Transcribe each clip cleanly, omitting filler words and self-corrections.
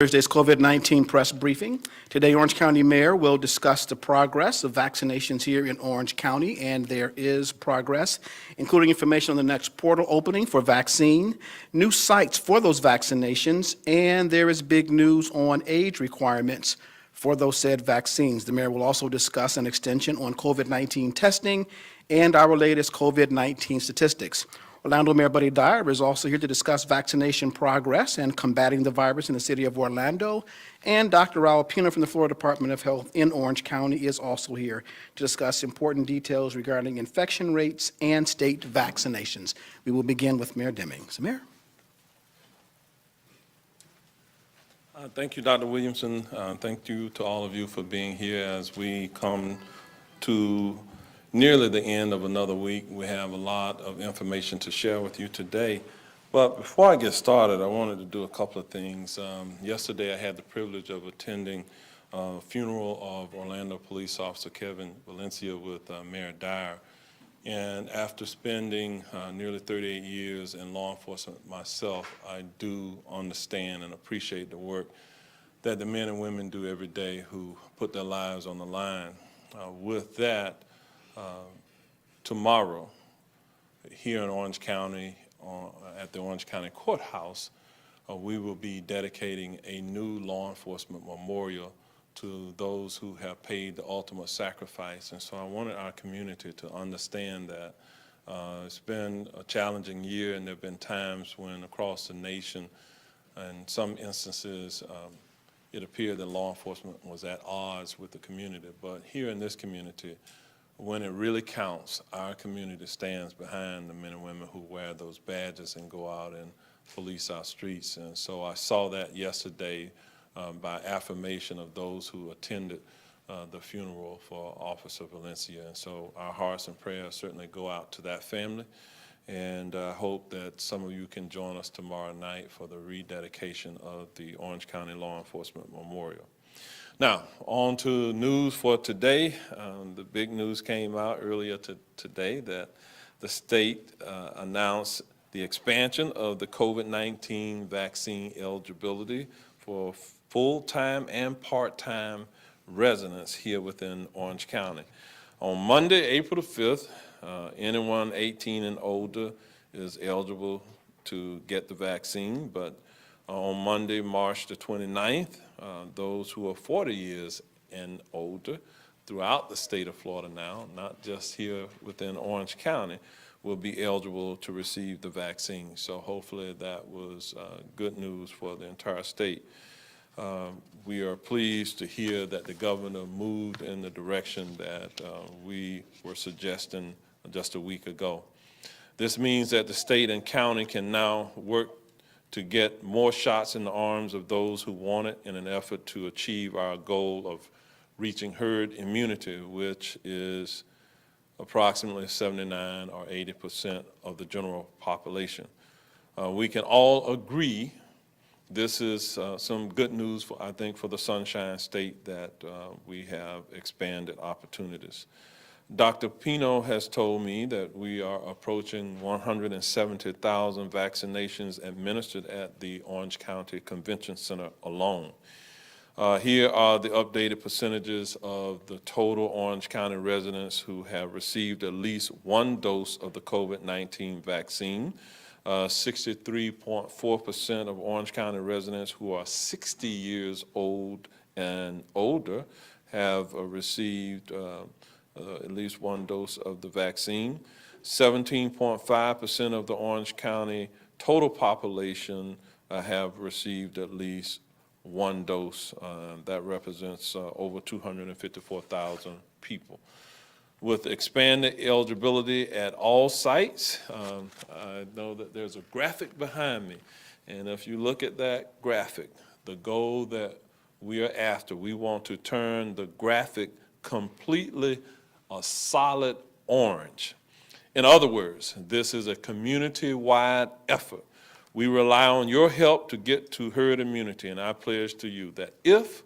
Thursday's COVID-19 press briefing. Today, Orange County Mayor will discuss the progress of vaccinations here in Orange County, and there is progress, including information on the next portal opening for vaccine, new sites for those vaccinations, and there is big news on age requirements for those said vaccines. The mayor will also discuss an extension on COVID-19 testing and our latest COVID-19 statistics. Orlando Mayor Buddy Dyer is also here to discuss vaccination progress and combating the virus in the city of Orlando. And Dr. Raul Pino from the Florida Department of Health in Orange County is also here to discuss important details regarding infection rates and state vaccinations. We will begin with Mayor Demings. Mayor. Thank you, Dr. Williamson. Thank you to all of you for being here as we come to nearly the end of another week. We have a lot of information to share with you today. But before I get started, I wanted to do a couple of things. Yesterday, I had the privilege of attending a funeral of Orlando Police Officer Kevin Valencia with Mayor Dyer. And after spending nearly 38 years in law enforcement myself, I do understand and appreciate the work that the men and women do every day who put their lives on the line. With that, tomorrow, here in Orange County, at the Orange County Courthouse, we will be dedicating a new law enforcement memorial to those who have paid the ultimate sacrifice. And so I wanted our community to understand that it's been a challenging year, and there have been times when across the nation, in some instances, it appeared that law enforcement was at odds with the community. But here in this community, when it really counts, our community stands behind the men and women who wear those badges and go out and police our streets. And so I saw that yesterday by affirmation of those who attended the funeral for Officer Valencia. And so our hearts and prayers certainly go out to that family. And I hope that some of you can join us tomorrow night for the rededication of the Orange County Law Enforcement Memorial. Now, on to news for today. The big news came out earlier today that the state announced the expansion of the COVID-19 vaccine eligibility for full-time and part-time residents here within Orange County. On Monday, April the 5th, anyone 18 and older is eligible to get the vaccine, but on Monday, March the 29th, those who are 40 years and older throughout the state of Florida now, not just here within Orange County, will be eligible to receive the vaccine. So hopefully that was good news for the entire state. We are pleased to hear that the governor moved in the direction that we were suggesting just a week ago. This means that the state and county can now work to get more shots in the arms of those who want it in an effort to achieve our goal of reaching herd immunity, which is approximately 79 or 80% of the general population. We can all agree this is some good news, I think, for the Sunshine State that we have expanded opportunities. Dr. Pino has told me that we are approaching 170,000 vaccinations administered at the Orange County Convention Center alone. Here are the updated percentages of the total Orange County residents who have received at least one dose of the COVID-19 vaccine. 63.4% of Orange County residents who are 60 years old and older have received at least one dose of the vaccine. 17.5% of the Orange County total population have received at least one dose. That represents over 254,000 people. With expanded eligibility at all sites, I know that there's a graphic behind me. And if you look at that graphic, the goal that we are after, we want to turn the graphic completely a solid orange. In other words, this is a community-wide effort. We rely on your help to get to herd immunity, and I pledge to you that if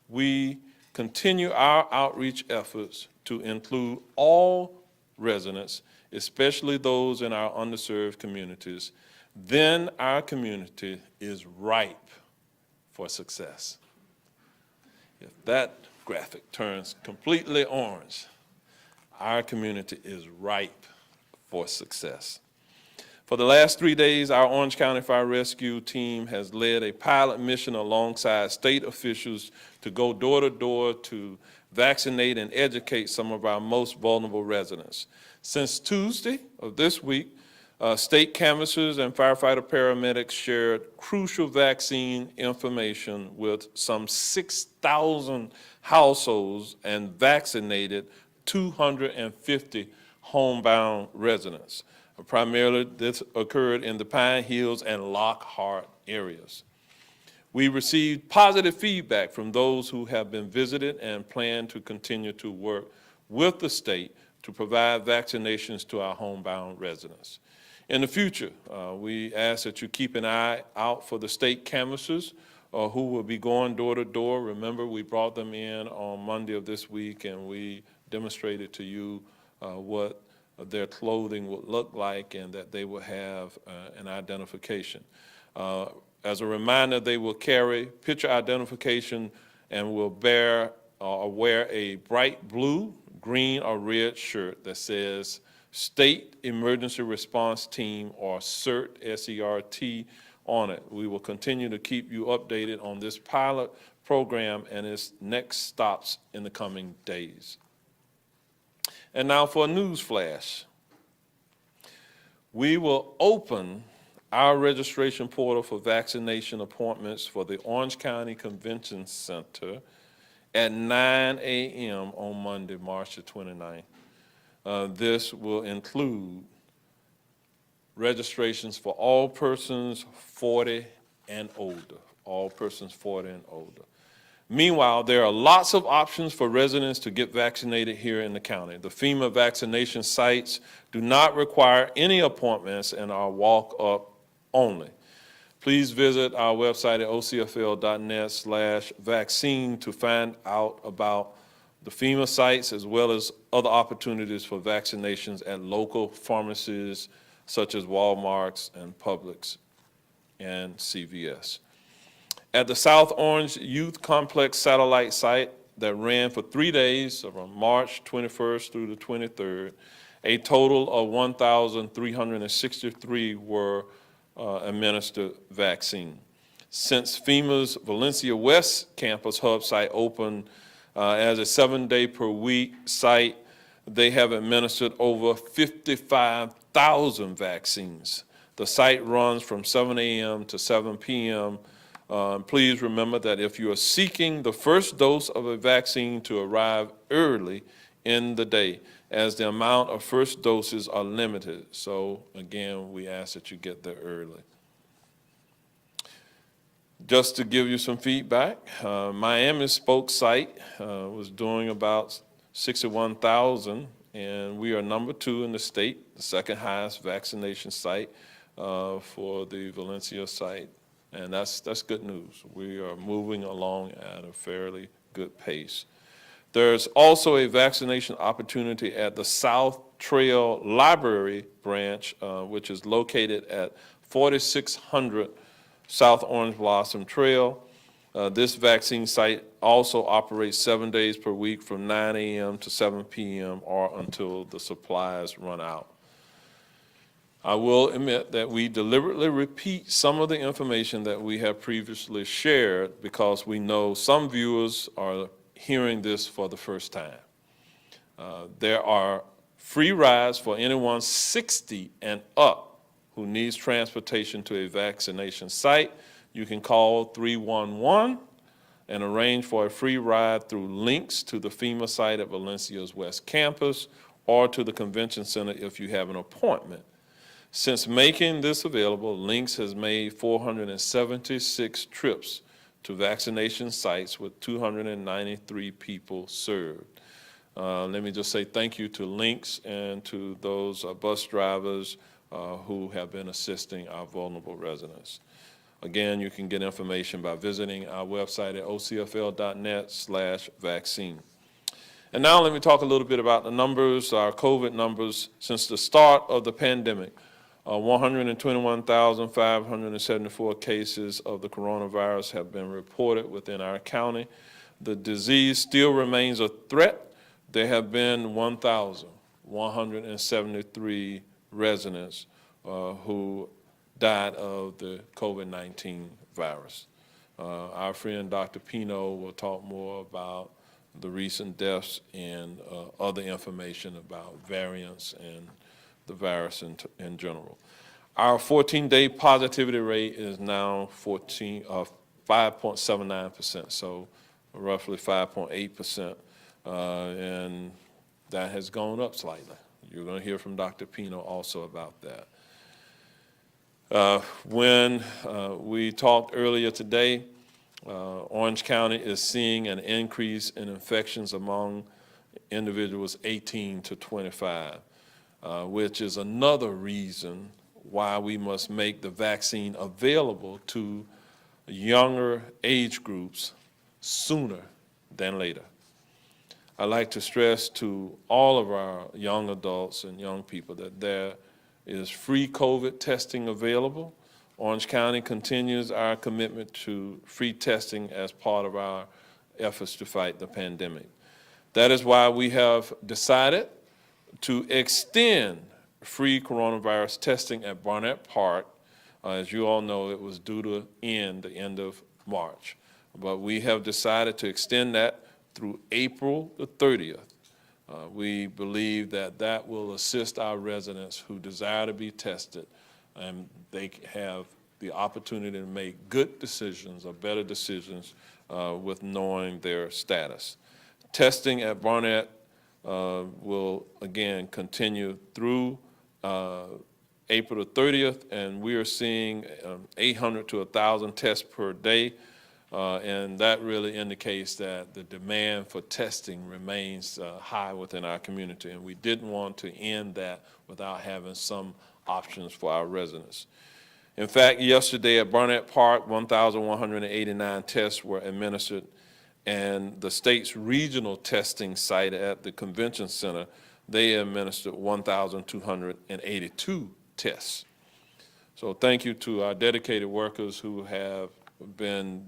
we continue our outreach efforts to include all residents, especially those in our underserved communities, then our community is ripe for success. If that graphic turns completely orange, our community is ripe for success. For the last 3 days, our Orange County Fire Rescue team has led a pilot mission alongside state officials to go door to door to vaccinate and educate some of our most vulnerable residents. Since Tuesday of this week, state canvassers and firefighter paramedics shared crucial vaccine information with some 6,000 households and vaccinated 250 homebound residents. Primarily, this occurred in the Pine Hills and Lockhart areas. We received positive feedback from those who have been visited and plan to continue to work with the state to provide vaccinations to our homebound residents. In the future, we ask that you keep an eye out for the state canvassers who will be going door to door. Remember, we brought them in on Monday of this week, and we demonstrated to you what their clothing would look like and that they will have an identification. As a reminder, they will carry picture identification and will bear or wear a bright blue, green, or red shirt that says State Emergency Response Team or CERT, S-E-R-T, on it. We will continue to keep you updated on this pilot program and its next stops in the coming days. And now for a news flash. We will open our registration portal for vaccination appointments for the Orange County Convention Center at 9 a.m. on Monday, March the 29th. This will include registrations for all persons 40 and older, all persons 40 and older. Meanwhile, there are lots of options for residents to get vaccinated here in the county. The FEMA vaccination sites do not require any appointments and are walk-up only. Please visit our website at ocfl.net/vaccine to find out about the FEMA sites as well as other opportunities for vaccinations at local pharmacies such as Walmart's and Publix and CVS. At the South Orange Youth Complex satellite site that ran for 3 days from March 21st through the 23rd, a total of 1,363 were administered vaccine. Since FEMA's Valencia West Campus Hub site opened as a 7-day-per-week site, they have administered over 55,000 vaccines. The site runs from 7 a.m. to 7 p.m. Please remember that if you are seeking the first dose of a vaccine to arrive early in the day, as the amount of first doses are limited. So again, we ask that you get there early. Just to give you some feedback, Miami's Spoke site was doing about 61,000, and we are number 2 in the state, the second highest vaccination site for the Valencia site. And that's good news. We are moving along at a fairly good pace. There's also a vaccination opportunity at the South Trail Library branch, which is located at 4600 South Orange Blossom Trail. This vaccine site also operates 7 days per week from 9 a.m. to 7 p.m. or until the supplies run out. I will admit that we deliberately repeat some of the information that we have previously shared because we know some viewers are hearing this for the first time. There are free rides for anyone 60 and up who needs transportation to a vaccination site. You can call 311 and arrange for a free ride through links to the FEMA site at Valencia's West Campus or to the convention center if you have an appointment. Since making this available, Links has made 476 trips to vaccination sites with 293 people served. Let me just say thank you to Links and to those bus drivers who have been assisting our vulnerable residents. Again, you can get information by visiting our website at ocfl.net/vaccine. And now let me talk a little bit about the numbers, our COVID numbers. Since the start of the pandemic, 121,574 cases of the coronavirus have been reported within our county. The disease still remains a threat. There have been 1,173 residents who died of the COVID-19 virus. Our friend Dr. Pino will talk more about the recent deaths and other information about variants and the virus in general. Our 14-day positivity rate is now 5.79%, so roughly 5.8%, and that has gone up slightly. You're going to hear from Dr. Pino also about that. When we talked earlier today, Orange County is seeing an increase in infections among individuals 18 to 25, which is another reason why we must make the vaccine available to younger age groups sooner than later. I'd like to stress to all of our young adults and young people that there is free COVID testing available. Orange County continues our commitment to free testing as part of our efforts to fight the pandemic. That is why we have decided to extend free coronavirus testing at Barnett Park. As you all know, it was due to end the end of March. But we have decided to extend that through April the 30th. We believe that that will assist our residents who desire to be tested, and they have the opportunity to make good decisions or better decisions with knowing their status. Testing at Barnett will again continue through April the 30th, and we are seeing 800 to 1,000 tests per day. And that really indicates that the demand for testing remains high within our community, and we didn't want to end that without having some options for our residents. In fact, yesterday at Barnett Park, 1,189 tests were administered, and the state's regional testing site at the convention center, they administered 1,282 tests. So thank you to our dedicated workers who have been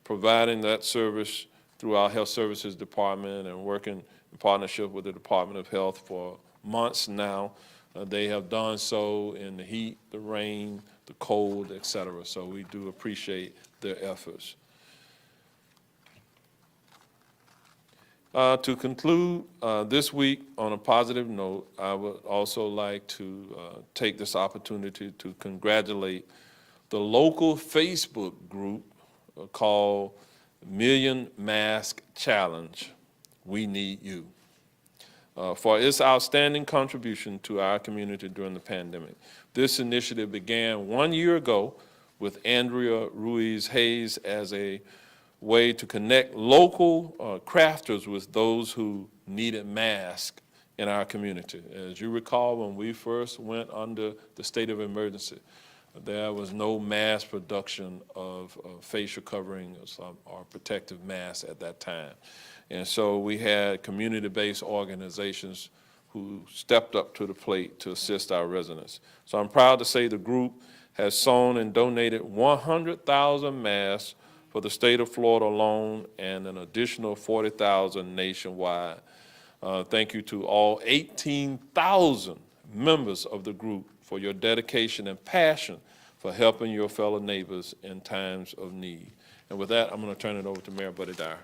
providing that service through our Health Services Department and working in partnership with the Department of Health for months now. They have done so in the heat, the rain, the cold, et cetera. So we do appreciate their efforts. To conclude this week on a positive note, I would also like to take this opportunity to congratulate the local Facebook group called Million Mask Challenge, We Need You, for its outstanding contribution to our community during the pandemic. This initiative began 1 year ago with Andrea Ruiz Hayes as a way to connect local crafters with those who needed masks in our community. As you recall, when we first went under the state of emergency, there was no mass production of facial coverings or protective masks at that time. And so we had community-based organizations who stepped up to the plate to assist our residents. So I'm proud to say the group has sewn and donated 100,000 masks for the state of Florida alone and an additional 40,000 nationwide. Thank you to all 18,000 members of the group for your dedication and passion for helping your fellow neighbors in times of need. And with that, I'm going to turn it over to Mayor Buddy Dyer.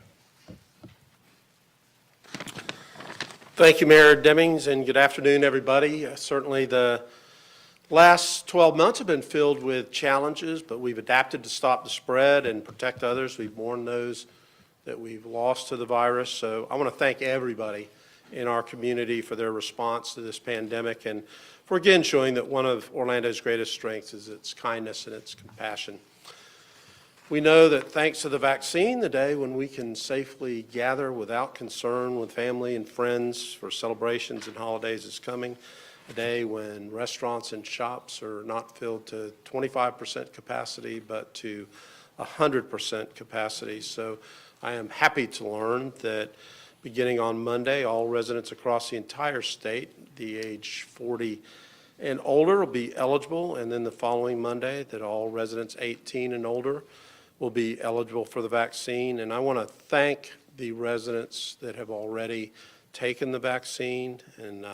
Thank you, Mayor Demings, and good afternoon, everybody. Certainly the last 12 months have been filled with challenges, but we've adapted to stop the spread and protect others. We've mourned those that we've lost to the virus. So I want to thank everybody in our community for their response to this pandemic and for again showing that one of Orlando's greatest strengths is its kindness and its compassion. We know that thanks to the vaccine, the day when we can safely gather without concern with family and friends for celebrations and holidays is coming. A day when restaurants and shops are not filled to 25% capacity, but to 100% capacity. So I am happy to learn that beginning on Monday, all residents across the entire state, the age 40 and older will be eligible, and then the following Monday that all residents 18 and older will be eligible for the vaccine. And I want to thank the residents that have already taken the vaccine, and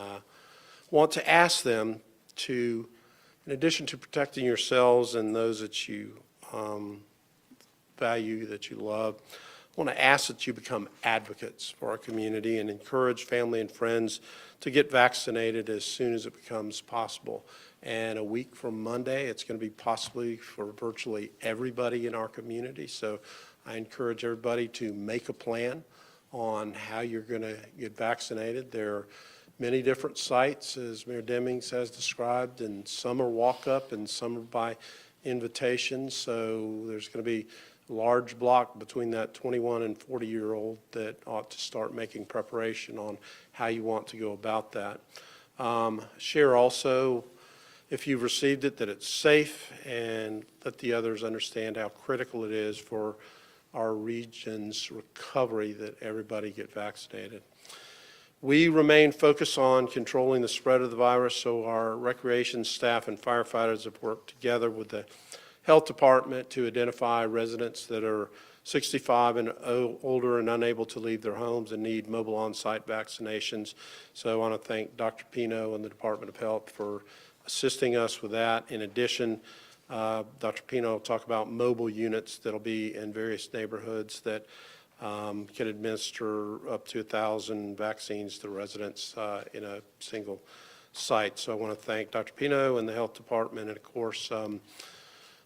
want to ask them to, in addition to protecting yourselves and those that you value, that you love, I want to ask that you become advocates for our community and encourage family and friends to get vaccinated as soon as it becomes possible. And a week from Monday, it's going to be possibly for virtually everybody in our community. So I encourage everybody to make a plan on how you're going to get vaccinated. There are many different sites, as Mayor Demings has described, and some are walk-up and some are by invitation. So there's going to be a large block between that 21 and 40-year-old that ought to start making preparation on how you want to go about that. Share also, if you've received it, that it's safe, and let the others understand how critical it is for our region's recovery that everybody get vaccinated. We remain focused on controlling the spread of the virus, so our recreation staff and firefighters have worked together with the health department to identify residents that are 65 and older and unable to leave their homes and need mobile on-site vaccinations. So I want to thank Dr. Pino and the Department of Health for assisting us with that. In addition, Dr. Pino will talk about mobile units that'll be in various neighborhoods that can administer up to 1,000 vaccines to residents in a single site. So I want to thank Dr. Pino and the Health Department, and of course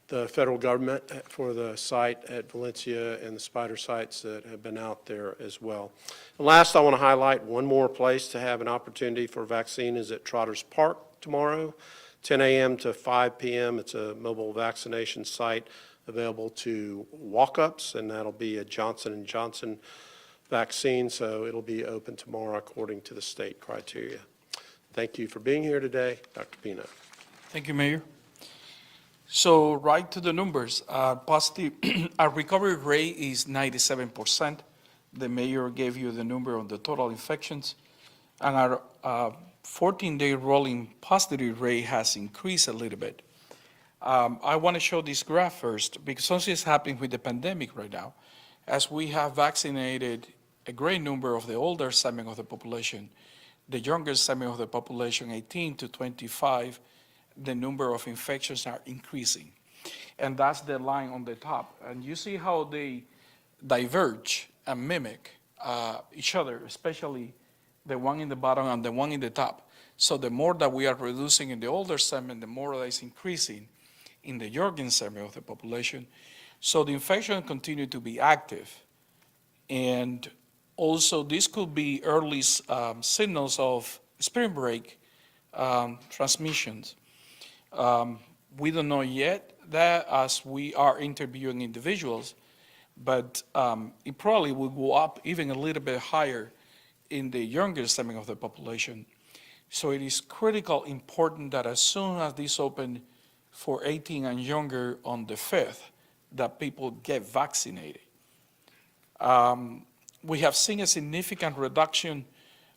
the federal government for the site at Valencia and the spider sites that have been out there as well. And last, I want to highlight one more place to have an opportunity for a vaccine is at Trotters Park tomorrow, 10 a.m. to 5 p.m. It's a mobile vaccination site available to walk-ups, and that'll be a Johnson & Johnson vaccine, so it'll be open tomorrow according to the state criteria. Thank you for being here today. Dr. Pino. Thank you, Mayor. So right to the numbers, positive, our recovery rate is 97%. The mayor gave you the number on the total infections. And our 14-day rolling positive rate has increased a little bit. I want to show this graph first because something is happening with the pandemic right now. As we have vaccinated a great number of the older segment of the population, the younger segment of the population, 18 to 25, the number of infections are increasing. And that's the line on the top. And you see how they diverge and mimic each other, especially the one in the bottom and the one in the top. So the more that we are reducing in the older segment, the more that is increasing in the younger segment of the population. So the infection continue to be active. And also this could be early signals of spring break transmissions. We don't know yet that as we are interviewing individuals, but it probably will go up even a little bit higher in the younger segment of the population. So it is critical, important that as soon as this open for 18 and younger on the 5th, that people get vaccinated. We have seen a significant reduction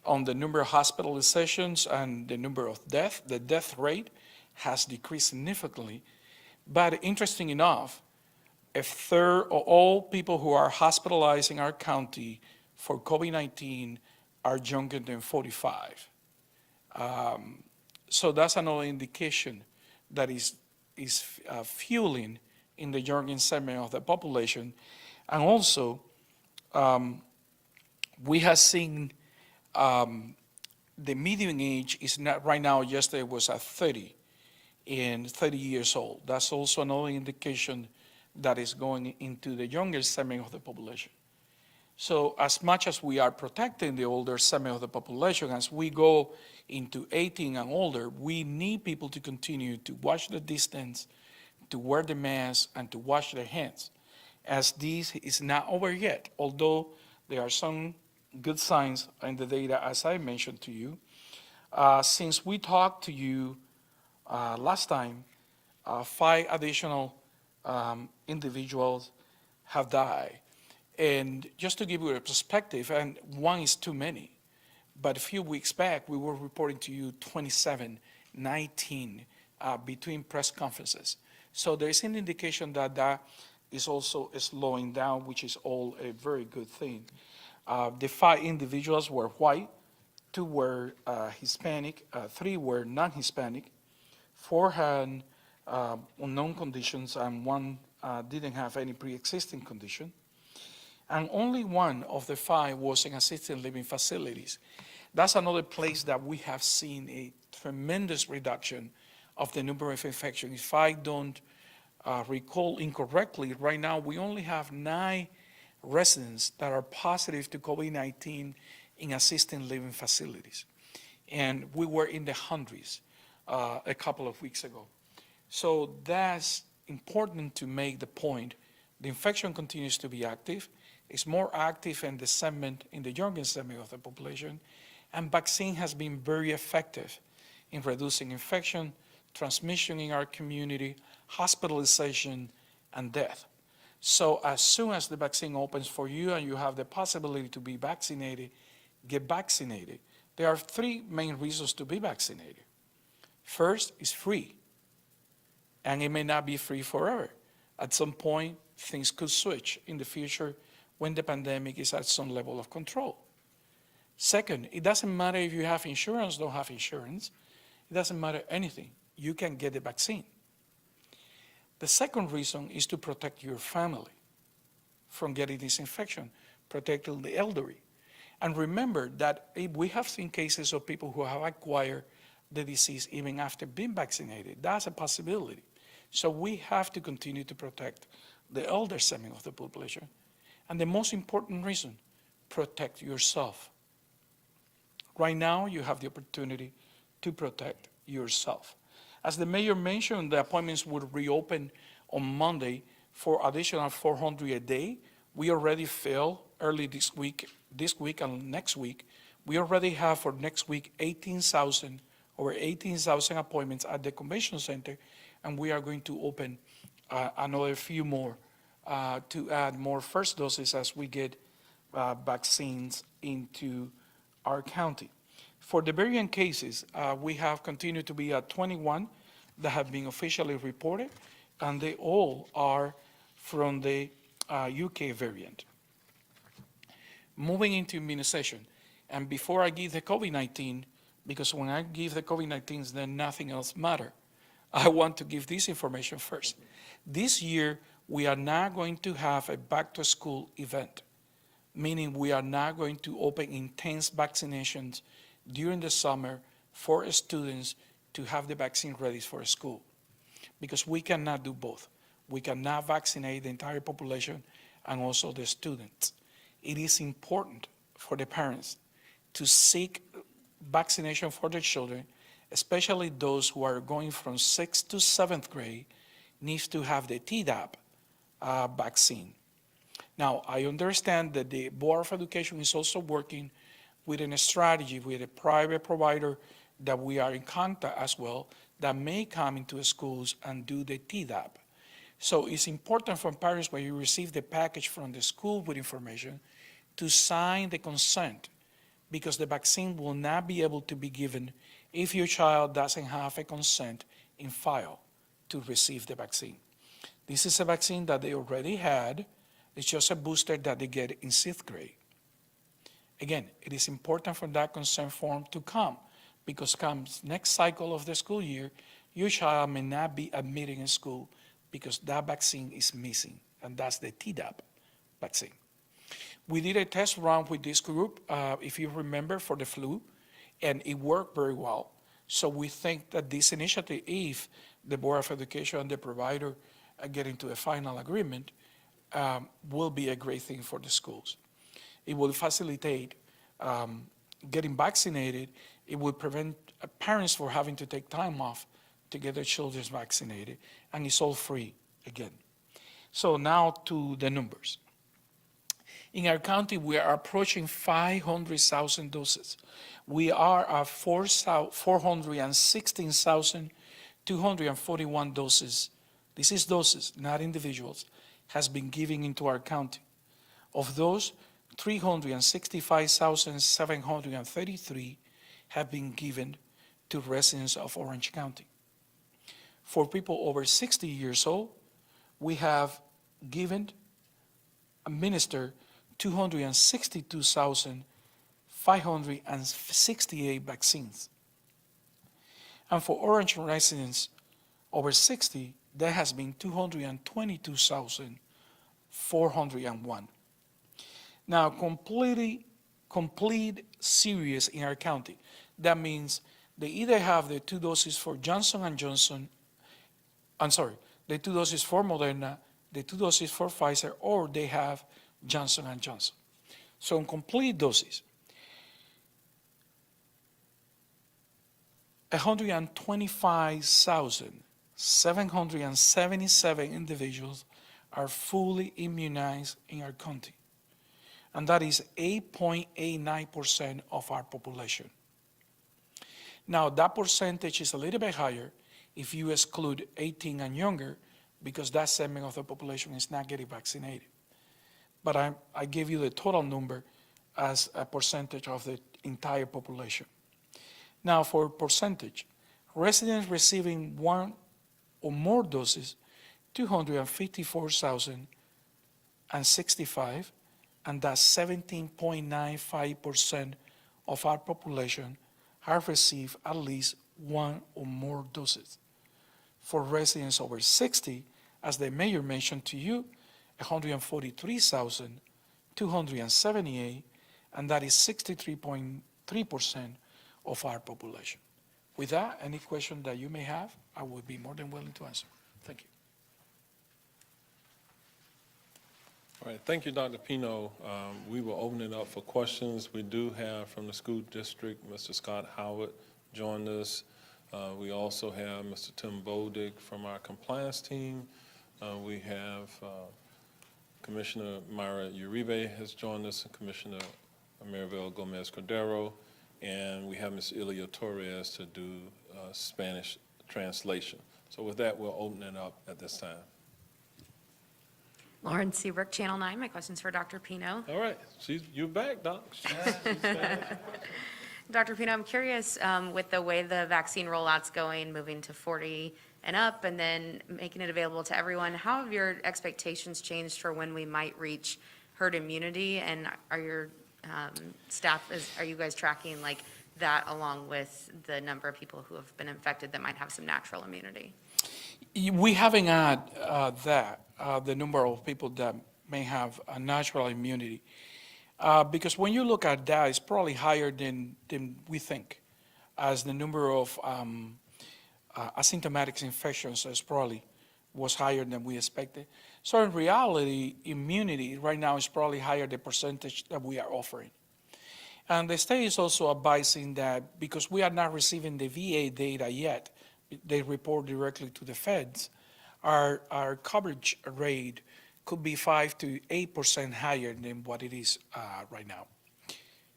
on the number of hospitalizations and the number of deaths. The death rate has decreased significantly. But interesting enough, a third of all people who are hospitalized in our county for COVID-19 are younger than 45. So that's another indication that is fueling in the younger segment of the population. And also, we have seen the median age is not right now, yesterday was at 30 and 30 years old. That's also another indication that is going into the younger segment of the population. So as much as we are protecting the older segment of the population, as we go into 18 and older, we need people to continue to watch the distance, to wear the mask, and to wash their hands, as this is not over yet, although there are some good signs in the data, as I mentioned to you. Since we talked to you last time, 5 additional individuals have died. And just to give you a perspective, and 1 is too many, but a few weeks back, we were reporting to you 27 19 between press conferences. So there is an indication that that is also slowing down, which is all a very good thing. The 5 individuals were white, 2 were Hispanic, 3 were non-Hispanic, 4 had unknown conditions, and 1 didn't have any pre-existing condition. And only 1 of the 5 was in assisted living facilities. That's another place that we have seen a tremendous reduction of the number of infections. If I don't recall incorrectly, right now we only have 9 residents that are positive to COVID-19 in assisted living facilities. And we were in the hundreds a couple of weeks ago. So that's important to make the point. The infection continues to be active. It's more active in the segment, in the younger segment of the population, and vaccine has been very effective in reducing infection, transmission in our community, hospitalization, and death. So as soon as the vaccine opens for you and you have the possibility to be vaccinated, get vaccinated. There are 3 main reasons to be vaccinated. First, it's free, and it may not be free forever. At some point, things could switch in the future when the pandemic is at some level of control. Second, it doesn't matter if you have insurance, don't have insurance. It doesn't matter anything. You can get the vaccine. The second reason is to protect your family from getting this infection, protecting the elderly. And remember that we have seen cases of people who have acquired the disease even after being vaccinated. That's a possibility. So we have to continue to protect the elder segment of the population. And the most important reason, protect yourself. Right now, you have the opportunity to protect yourself. As the mayor mentioned, the appointments would reopen on Monday for additional 400 a day. We already filled early this week and next week. We already have for next week over 18,000 appointments at the convention center, and we are going to open another few more to add more first doses as we get vaccines into our county. For the variant cases, we have continued to be at 21 that have been officially reported, and they all are from the UK variant. Moving into immunization, and before I give the COVID-19, because when I give the COVID-19, then nothing else matters, I want to give this information first. This year, we are not going to have a back-to-school event, meaning we are not going to open intense vaccinations during the summer for students to have the vaccine ready for school, because we cannot do both. We cannot vaccinate the entire population and also the students. It is important for the parents to seek vaccination for their children, especially those who are going from 6th to 7th grade, needs to have the Tdap vaccine. Now, I understand that the Board of Education is also working with a strategy with a private provider that we are in contact as well that may come into schools and do the Tdap. So it's important for parents when you receive the package from the school with information to sign the consent, because the vaccine will not be able to be given if your child doesn't have a consent in file to receive the vaccine. This is a vaccine that they already had. It's just a booster that they get in 6th grade. Again, it is important for that consent form to come, because comes next cycle of the school year, your child may not be admitted in school because that vaccine is missing, and that's the Tdap vaccine. We did a test run with this group, if you remember, for the flu, and it worked very well. So we think that this initiative, if the Board of Education and the provider get into a final agreement, will be a great thing for the schools. It will facilitate getting vaccinated. It will prevent parents from having to take time off to get their children vaccinated, and it's all free again. So now to the numbers. In our county, we are approaching 500,000 doses. We are at 416,241 doses. This is doses, not individuals, has been given into our county. Of those, 365,733 have been given to residents of Orange County. For people over 60 years old, we have administered 262,568 vaccines. And for Orange residents over 60, there has been 222,401. Now, complete series in our county. That means they either have the 2 doses for Johnson & Johnson, the 2 doses for Moderna, the 2 doses for Pfizer, or they have Johnson & Johnson. So in complete doses, 125,777 individuals are fully immunized in our county. And that is 8.89% of our population. Now, that percentage is a little bit higher if you exclude 18 and younger, because that segment of the population is not getting vaccinated. But I gave you the total number as a percentage of the entire population. Now, for percentage, residents receiving 1 or more doses, 254,065, and that's 17.95% of our population have received at least 1 or more doses. For residents over 60, as the mayor mentioned to you, 143,278, and that is 63.3% of our population. With that, any question that you may have, I would be more than willing to answer. Thank you. All right, thank you, Dr. Pino. We will open it up for questions. We do have from the school district, Mr. Scott Howard joined us. We also have Mr. Tim Boldick from our compliance team. We have Commissioner Myra Uribe has joined us, and Commissioner Maribel Gomez Cordero, and we have Ms. Ilia Torres to do Spanish translation. So with that, we'll open it up at this time. Lauren Seabrook, Channel 9. My question's for Dr. Pino. All right, you're back, Doc. She's back. Dr. Pino, I'm curious, with the way the vaccine rollout's going, moving to 40 and up, and then making it available to everyone, how have your expectations changed for when we might reach herd immunity? And are your staff, are you guys tracking like that along with the number of people who have been infected that might have some natural immunity? We haven't had the number of people that may have a natural immunity. Because when you look at that, it's probably higher than we think, as the number of asymptomatic infections was higher than we expected. So in reality, immunity right now is probably higher the percentage that we are offering. And the state is also advising that because we are not receiving the VA data yet, they report directly to the feds, our coverage rate could be 5 to 8% higher than what it is right now.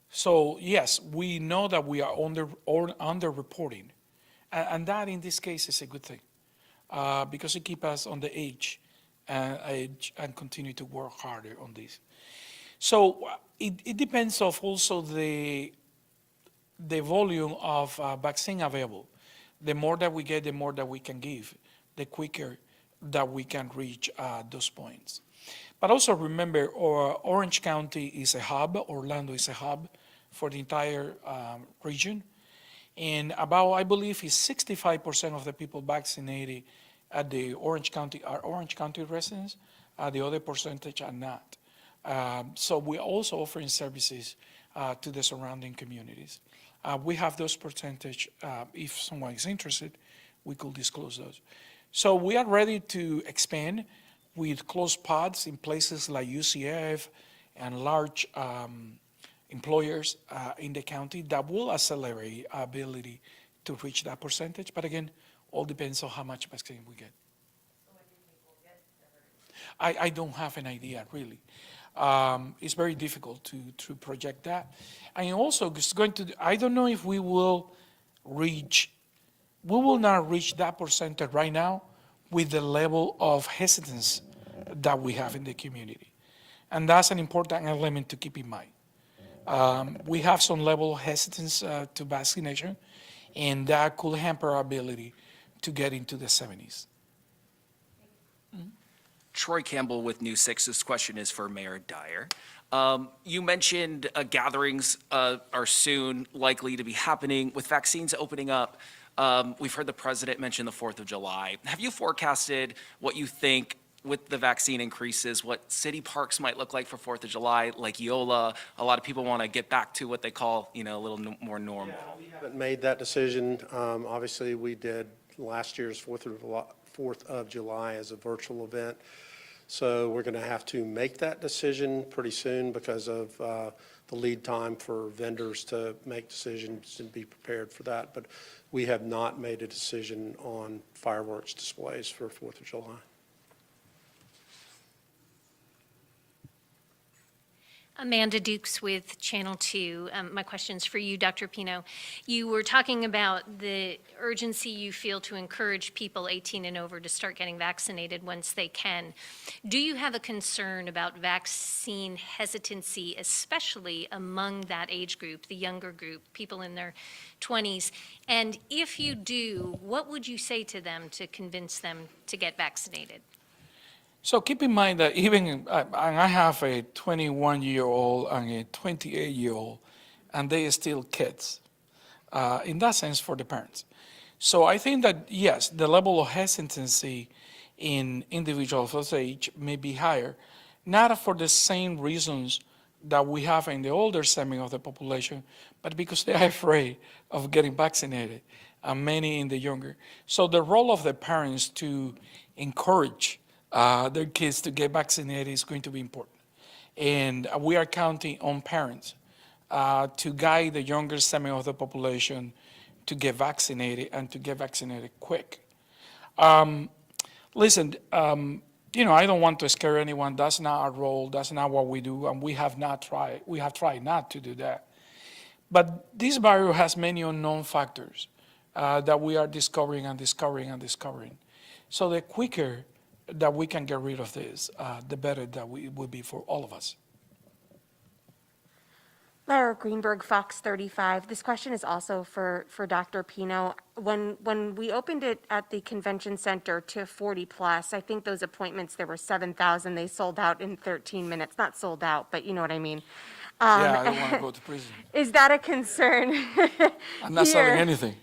So yes, we know that we are under-reporting, and that in this case is a good thing, because it keeps us on the edge and continue to work harder on this. So it depends of also the volume of vaccine available. The more that we get, the more that we can give, the quicker that we can reach those points. But also remember, Orange County is a hub, Orlando is a hub for the entire region. And about, I believe, is 65% of the people vaccinated at the Orange County are Orange County residents. The other percentage are not. So we're also offering services to the surrounding communities. We have those percentage. If someone is interested, we could disclose those. So we are ready to expand with close pods in places like UCF and large employers in the county that will accelerate our ability to reach that percentage. But again, all depends on how much vaccine we get. So when do you think we'll get the herd? I don't have an idea, really. It's very difficult to project that. And also, it's going to, I don't know if we will not reach that percentage right now with the level of hesitance that we have in the community. And that's an important element to keep in mind. We have some level of hesitance to vaccination, and that could hamper our ability to get into the 70s. Troy Campbell with News 6. This question is for Mayor Dyer. You mentioned gatherings are soon likely to be happening. With vaccines opening up, we've heard the president mention the 4th of July. Have you forecasted what you think with the vaccine increases, what city parks might look like for 4th of July, like Yola? A lot of people want to get back to what they call, a little more normal. Yeah, we haven't made that decision. Obviously, we did last year's 4th of July as a virtual event. So we're going to have to make that decision pretty soon because of the lead time for vendors to make decisions and be prepared for that. But we have not made a decision on fireworks displays for 4th of July. Amanda Dukes with Channel 2. My question's for you, Dr. Pino. You were talking about the urgency you feel to encourage people 18 and over to start getting vaccinated once they can. Do you have a concern about vaccine hesitancy, especially among that age group, the younger group, people in their 20s? And if you do, what would you say to them to convince them to get vaccinated? So keep in mind that even, I have a 21-year-old and a 28-year-old, and they are still kids, in that sense for the parents. So I think that, yes, the level of hesitancy in individuals of age may be higher, not for the same reasons that we have in the older segment of the population, but because they are afraid of getting vaccinated, and many in the younger. So the role of the parents to encourage their kids to get vaccinated is going to be important. And we are counting on parents to guide the younger segment of the population to get vaccinated and to get vaccinated quick. Listen, I don't want to scare anyone. That's not our role. That's not what we do. And we have tried not to do that. But this virus has many unknown factors that we are discovering. So the quicker that we can get rid of this, the better that it will be for all of us. Lara Greenberg, Fox 35. This question is also for Dr. Pino. When we opened it at the convention center to 40 plus, I think those appointments, there were 7,000. They sold out in 13 minutes. Not sold out, but you know what I mean. Yeah, I don't want to go to prison. Is that a concern? I'm not selling anything.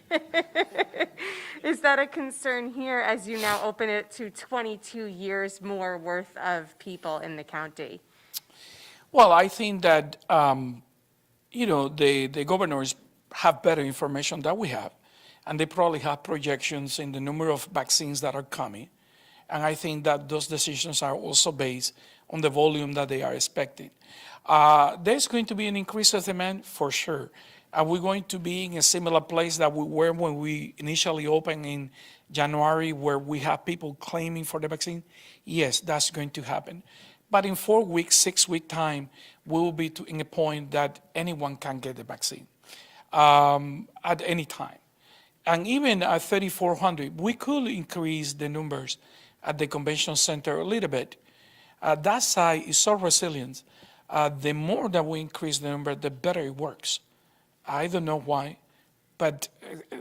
Is that a concern here as you now open it to 22 years more worth of people in the county? Well, I think that, the governors have better information than we have, and they probably have projections in the number of vaccines that are coming. And I think that those decisions are also based on the volume that they are expecting. There's going to be an increase of demand for sure. Are we going to be in a similar place that we were when we initially opened in January, where we have people claiming for the vaccine? Yes, that's going to happen. But in 4 weeks, 6 week time, we will be in a point that anyone can get the vaccine at any time. And even at 3,400, we could increase the numbers at the convention center a little bit. That side is so resilient. The more that we increase the number, the better it works. I don't know why, but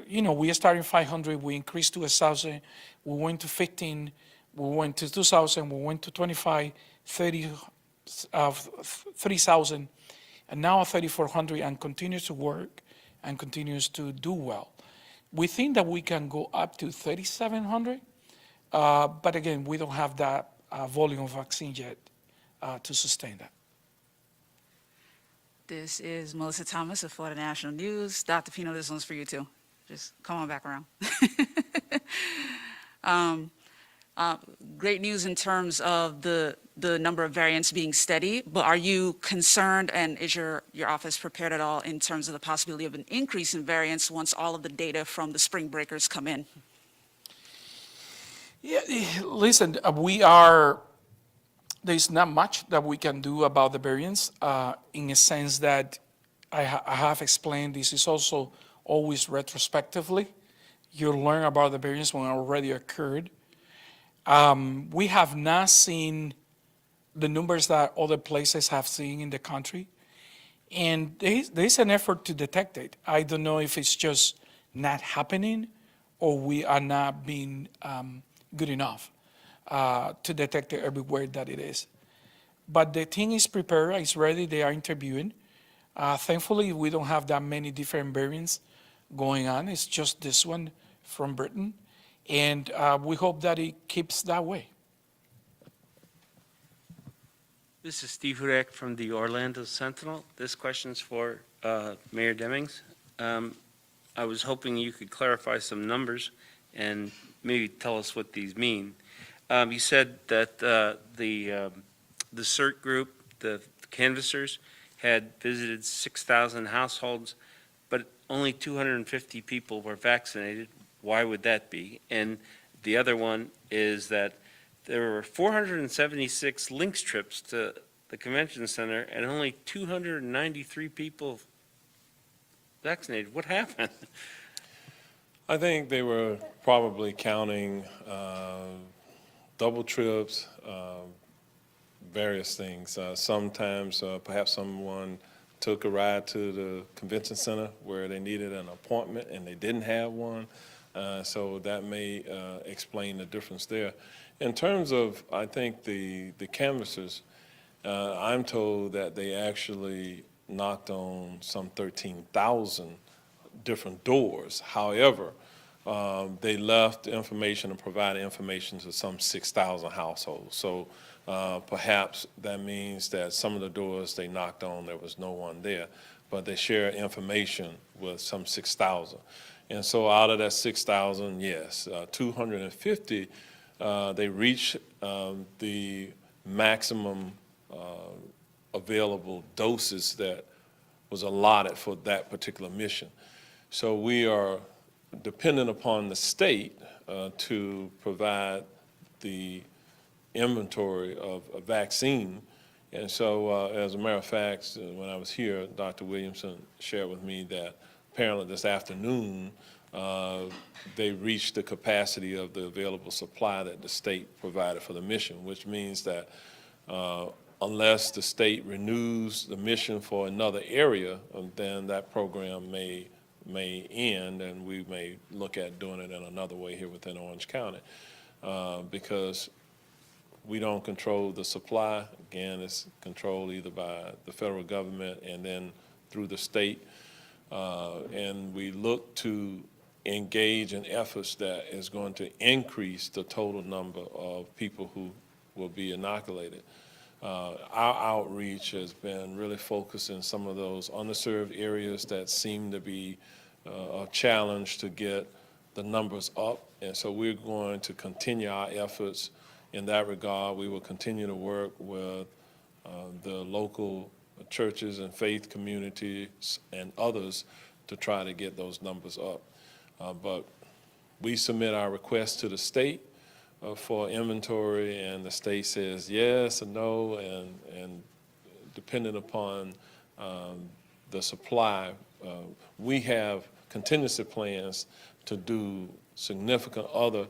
we are starting 500, we increased to 1,000, we went to 15, we went to 2,000, we went to 25, 30, 3,000, and now 3,400, and continues to work and continues to do well. We think that we can go up to 3,700, but again, we don't have that volume of vaccine yet to sustain that. This is Melissa Thomas of Florida National News. Dr. Pino, this one's for you too. Just come on back around. Great news in terms of the number of variants being steady, but are you concerned, and is your office prepared at all in terms of the possibility of an increase in variants once all of the data from the spring breakers come in? Yeah, listen, there's not much that we can do about the variants in a sense that I have explained. This is also always retrospectively. You learn about the variants when it already occurred. We have not seen the numbers that other places have seen in the country. And there's an effort to detect it. I don't know if it's just not happening or we are not being good enough to detect it everywhere that it is. But the team is prepared, it's ready, they are interviewing. Thankfully, we don't have that many different variants going on. It's just this one from Britain. And we hope that it keeps that way. This is Steve Hudek from the Orlando Sentinel. This question's for Mayor Demings. I was hoping you could clarify some numbers and maybe tell us what these mean. You said that the CERT group, the canvassers, had visited 6,000 households, but only 250 people were vaccinated. Why would that be? And the other one is that there were 476 links trips to the convention center and only 293 people vaccinated. What happened? I think they were probably counting double trips, various things. Sometimes perhaps someone took a ride to the convention center where they needed an appointment and they didn't have one. So that may explain the difference there. In terms of, I think, the canvassers, I'm told that they actually knocked on some 13,000 different doors. However, they left information and provided information to some 6,000 households. So perhaps that means that some of the doors they knocked on, there was no one there, but they shared information with some 6,000. And so out of that 6,000, yes, 250, they reached the maximum available doses that was allotted for that particular mission. So we are dependent upon the state to provide the inventory of a vaccine. And so as a matter of fact, when I was here, Dr. Williamson shared with me that apparently this afternoon, they reached the capacity of the available supply that the state provided for the mission, which means that unless the state renews the mission for another area, then that program may end, and we may look at doing it in another way here within Orange County, because we don't control the supply. Again, it's controlled either by the federal government and then through the state, and we look to engage in efforts that is going to increase the total number of people who will be inoculated. Our outreach has been really focused in some of those underserved areas that seem to be a challenge to get the numbers up. And so we're going to continue our efforts in that regard. We will continue to work with the local churches and faith communities and others to try to get those numbers up. But we submit our request to the state for inventory, and the state says yes or no, and depending upon the supply, we have contingency plans to do significant other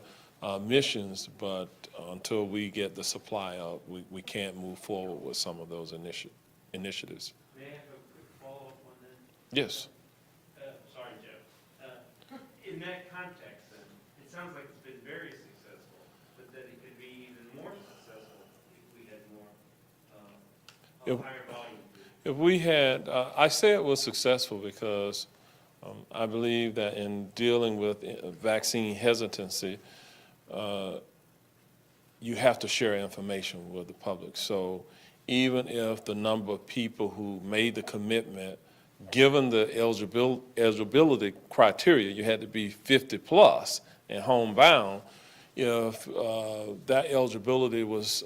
missions, but until we get the supply up, we can't move forward with some of those initiatives. May I have a quick follow-up on that? Yes. Sorry, Jeff. In that context, then, it sounds like it's been very successful, but that it could be even more successful if we had more, higher volume. If we had, I say it was successful because I believe that in dealing with vaccine hesitancy, you have to share information with the public. So even if the number of people who made the commitment, given the eligibility criteria, you had to be 50 plus and homebound, if that eligibility was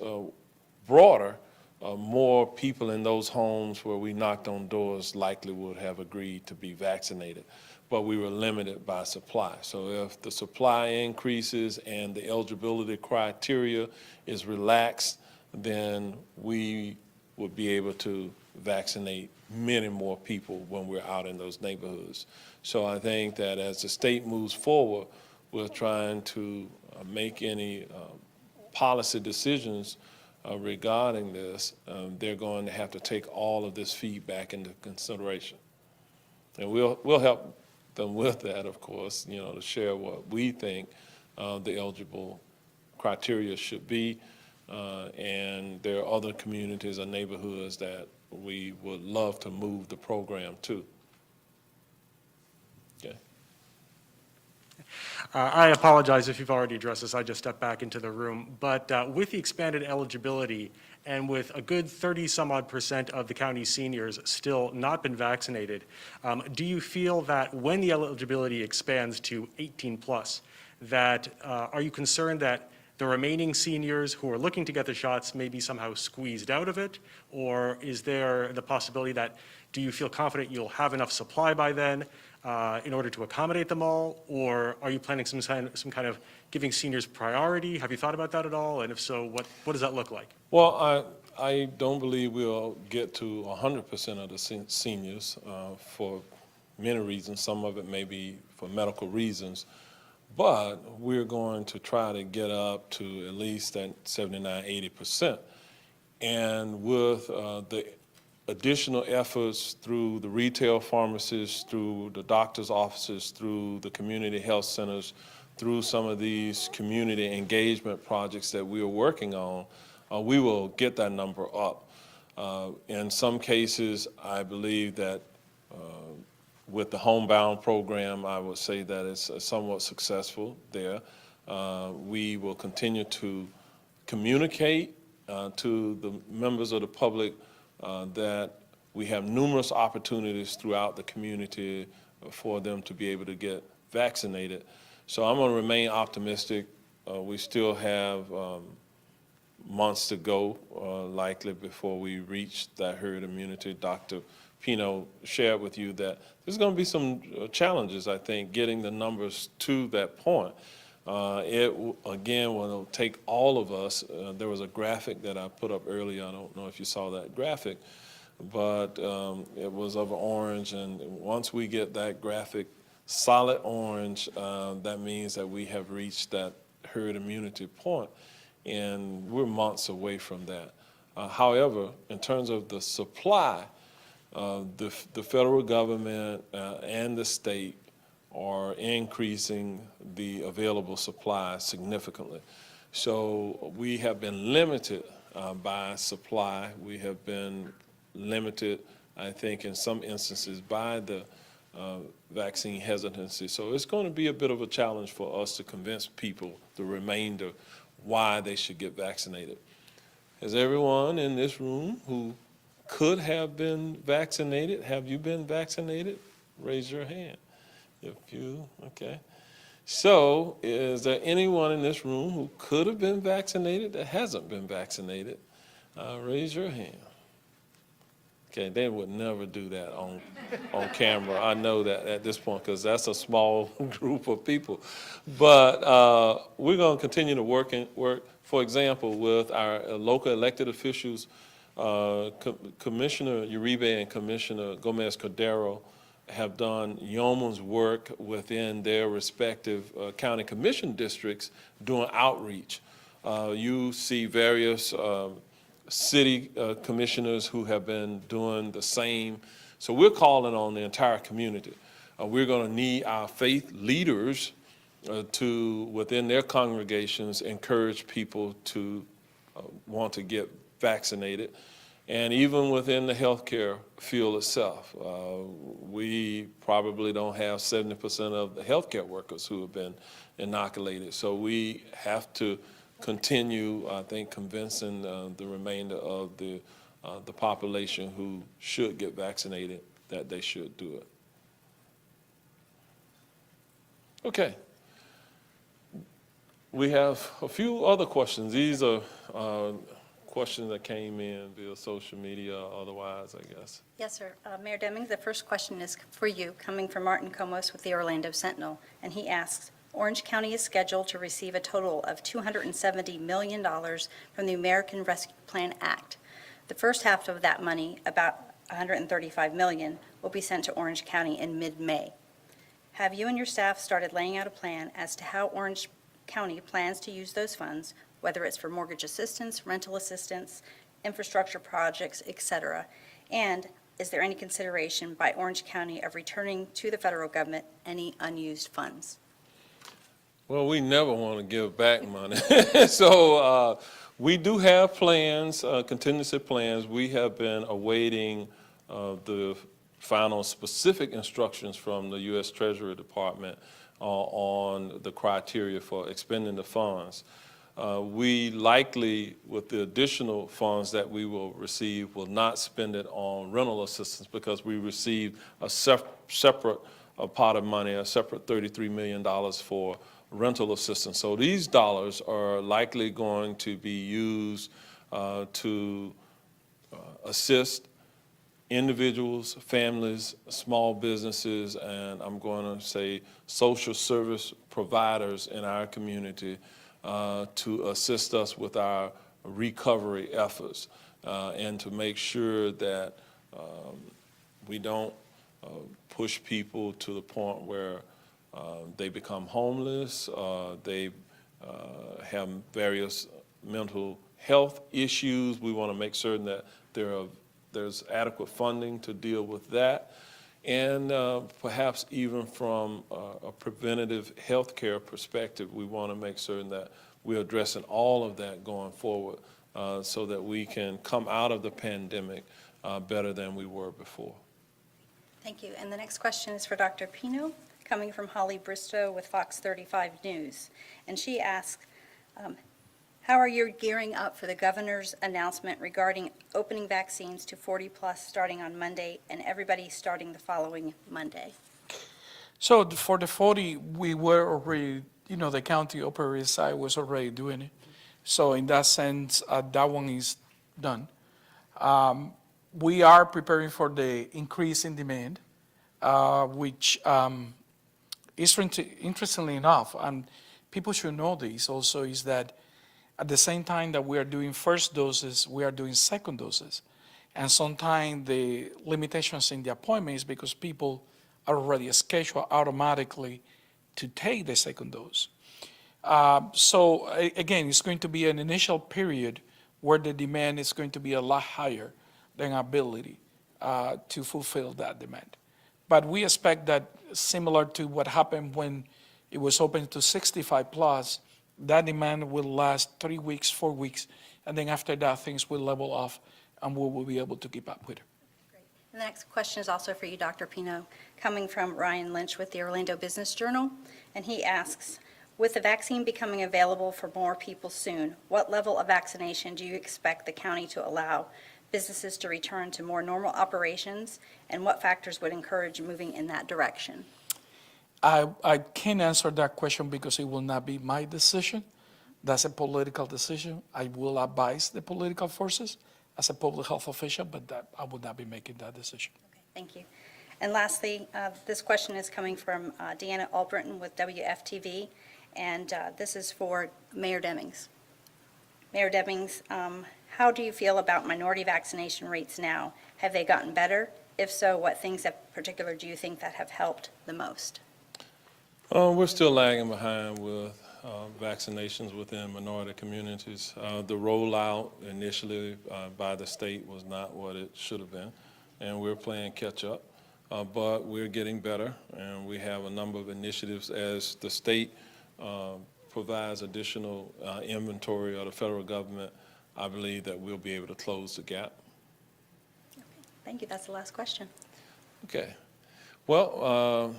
broader, more people in those homes where we knocked on doors likely would have agreed to be vaccinated. But we were limited by supply. So if the supply increases and the eligibility criteria is relaxed, then we would be able to vaccinate many more people when we're out in those neighborhoods. So I think that as the state moves forward, we're trying to make any policy decisions regarding this. They're going to have to take all of this feedback into consideration. And we'll help them with that, of course, to share what we think the eligible criteria should be. And there are other communities or neighborhoods that we would love to move the program to. Okay. I apologize if you've already addressed this. I just stepped back into the room. But with the expanded eligibility and with a good 30-some-odd% of the county's seniors still not been vaccinated, do you feel that when the eligibility expands to 18+, that are you concerned that the remaining seniors who are looking to get the shots may be somehow squeezed out of it? Or is there the possibility that, do you feel confident you'll have enough supply by then in order to accommodate them all? Or are you planning some kind of giving seniors priority? Have you thought about that at all? And if so, what does that look like? Well, I don't believe we'll get to 100% of the seniors for many reasons. Some of it may be for medical reasons. But we're going to try to get up to at least that 79, 80%. And with the additional efforts through the retail pharmacists, through the doctor's offices, through the community health centers, through some of these community engagement projects that we are working on, we will get that number up. In some cases, I believe that with the homebound program, I would say that it's somewhat successful there. We will continue to communicate to the members of the public that we have numerous opportunities throughout the community for them to be able to get vaccinated. So I'm going to remain optimistic. We still have months to go, likely, before we reach that herd immunity. Dr. Pino shared with you that there's going to be some challenges, I think, getting the numbers to that point. Again, will take all of us. There was a graphic that I put up earlier. I don't know if you saw that graphic, but it was of orange. And once we get that graphic solid orange, that means that we have reached that herd immunity point, and we're months away from that. However, in terms of the supply, the federal government and the state are increasing the available supply significantly. So we have been limited by supply. We have been limited, I think, in some instances by the vaccine hesitancy. So it's going to be a bit of a challenge for us to convince people, the remainder, why they should get vaccinated. Has everyone in this room who could have been vaccinated, have you been vaccinated? Raise your hand. If you, okay. So is there anyone in this room who could have been vaccinated that hasn't been vaccinated? Raise your hand. Okay, they would never do that on camera. I know that at this point because that's a small group of people. But we're going to continue to work, for example, with our local elected officials. Commissioner Uribe and Commissioner Gomez Cordero have done yeoman's work within their respective county commission districts doing outreach. You see various city commissioners who have been doing the same. So we're calling on the entire community. We're going to need our faith leaders to, within their congregations, encourage people to want to get vaccinated. And even within the healthcare field itself, we probably don't have 70% of the healthcare workers who have been inoculated. So we have to continue, I think, convincing the remainder of the population who should get vaccinated that they should do it. Okay. We have a few other questions. These are questions that came in via social media or otherwise, I guess. Yes, sir. Mayor Demings, the first question is for you, coming from Martin Comos with the Orlando Sentinel. And he asks, Orange County is scheduled to receive a total of $270 million from the American Rescue Plan Act. The first half of that money, about $135 million, will be sent to Orange County in mid-May. Have you and your staff started laying out a plan as to how Orange County plans to use those funds, whether it's for mortgage assistance, rental assistance, infrastructure projects, et cetera? And is there any consideration by Orange County of returning to the federal government any unused funds? Well, we never want to give back money. So we do have plans, contingency plans. We have been awaiting the final specific instructions from the U.S. Treasury Department on the criteria for expending the funds. We likely, with the additional funds that we will receive, will not spend it on rental assistance because we received a separate pot of money, a separate $33 million for rental assistance. So these dollars are likely going to be used to assist individuals, families, small businesses, and I'm going to say social service providers in our community to assist us with our recovery efforts and to make sure that we don't push people to the point where they become homeless, they have various mental health issues. We want to make certain that there's adequate funding to deal with that. And perhaps even from a preventative health care perspective, we want to make certain that we're addressing all of that going forward so that we can come out of the pandemic better than we were before. Thank you. And the next question is for Dr. Pino, coming from Holly Bristow with Fox 35 News. And she asks, how are you gearing up for the governor's announcement regarding opening vaccines to 40-plus starting on Monday and everybody starting the following Monday? So for the 40, we were already, the county operating side was already doing it. So in that sense, that one is done. We are preparing for the increase in demand, which is interestingly enough, and people should know this also, is that at the same time that we are doing first doses, we are doing second doses. And sometimes the limitations in the appointment is because people are already scheduled automatically to take the second dose. So again, it's going to be an initial period where the demand is going to be a lot higher than ability to fulfill that demand. But we expect that similar to what happened when it was open to 65 plus, that demand will last 3 weeks, 4 weeks, and then after that, things will level off, and we will be able to keep up with it. Great. And the next question is also for you, Dr. Pino, coming from Ryan Lynch with the Orlando Business Journal, and he asks, with the vaccine becoming available for more people soon, what level of vaccination do you expect the county to allow businesses to return to more normal operations, and what factors would encourage moving in that direction? I can't answer that question because it will not be my decision. That's a political decision. I will advise the political forces as a public health official, but I would not be making that decision. Okay, thank you. And lastly, this question is coming from Deanna Albritton with WFTV, and this is for Mayor Demings. Mayor Demings, how do you feel about minority vaccination rates now? Have they gotten better? If so, what things in particular do you think that have helped the most? We're still lagging behind with vaccinations within minority communities. The rollout initially by the state was not what it should have been, and we're playing catch up. But we're getting better, and we have a number of initiatives as the state provides additional inventory of the federal government. I believe that we'll be able to close the gap. Okay, thank you. That's the last question. Okay. Well,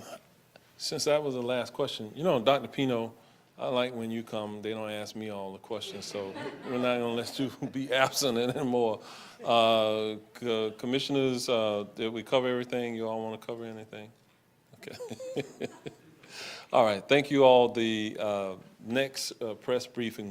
since that was the last question, Dr. Pino, I like when you come, they don't ask me all the questions, so we're not going to let you be absent anymore. Commissioners, did we cover everything? You all want to cover anything? Okay. All right. Thank you all. The next press briefing